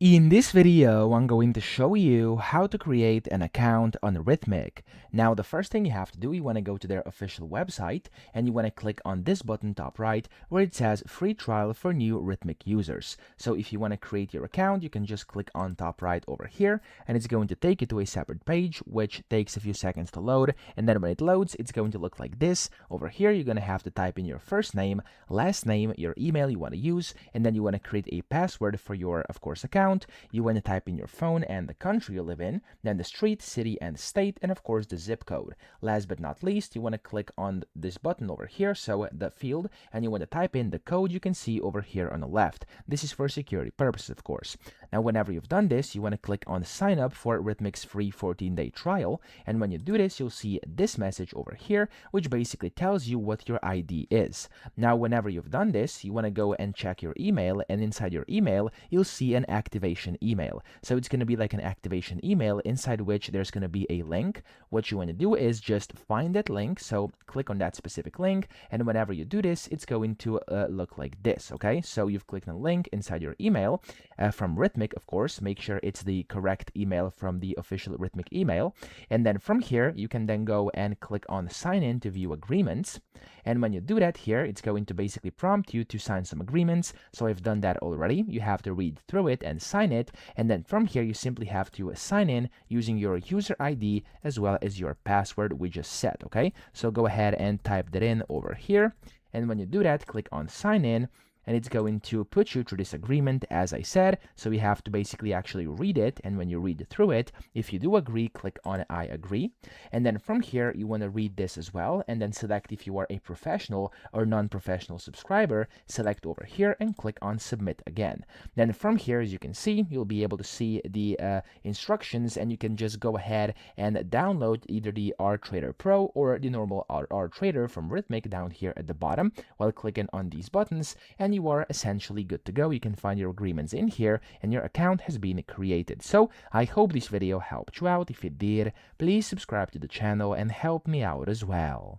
In this video, I'm going to show you how to create an account on Rithmic. Now, the first thing you have to do, you want to go to their official website and you want to click on this button top right where it says free trial for new Rithmic users. So if you want to create your account, you can just click on top right over here and it's going to take you to a separate page, which takes a few seconds to load. And then when it loads, it's going to look like this. Over here, you're going to have to type in your first name, last name, your email you want to use, and then you want to create a password for your, of course, account. You want to type in your phone and the country you live in, then the street, city, and state, and of course the zip code. Last but not least, you want to click on this button over here, so the field, and you want to type in the code you can see over here on the left. This is for security purposes, of course. Now, whenever you've done this, you want to click on sign up for Rithmic's free 14-day trial, and when you do this, you'll see this message over here, which basically tells you what your ID is. Now, whenever you've done this, you want to go and check your email, and inside your email, you'll see an activation email. So it's going to be like an activation email inside which there's going to be a link. What you want to do is just find that link. So click on that specific link. And whenever you do this, it's going to look like this. Okay. So you've clicked on a link inside your email from Rithmic, of course. Make sure it's the correct email from the official Rithmic email. And then from here, you can then go and click on sign in to view agreements. And when you do that here, it's going to basically prompt you to sign some agreements. So I've done that already. You have to read through it and sign it, and then from here you simply have to sign in using your user ID as well as your password we just set. Okay, so go ahead and type that in over here, and when you do that, click on sign in, and it's going to put you through this agreement, as I said. So you have to basically actually read it, and when you read through it, if you do agree, click on I agree. And then from here, you want to read this as well, and then select if you are a professional or non-professional subscriber, select over here and click on submit again. Then from here, as you can see, you'll be able to see the instructions, and you can just go ahead and download either the RTrader Pro or the normal RTrader from Rithmic down here at the bottom while clicking on these buttons, and you are essentially good to go. You can find your agreements in here and your account has been created. So I hope this video helped you out. If it did, please subscribe to the channel and help me out as well.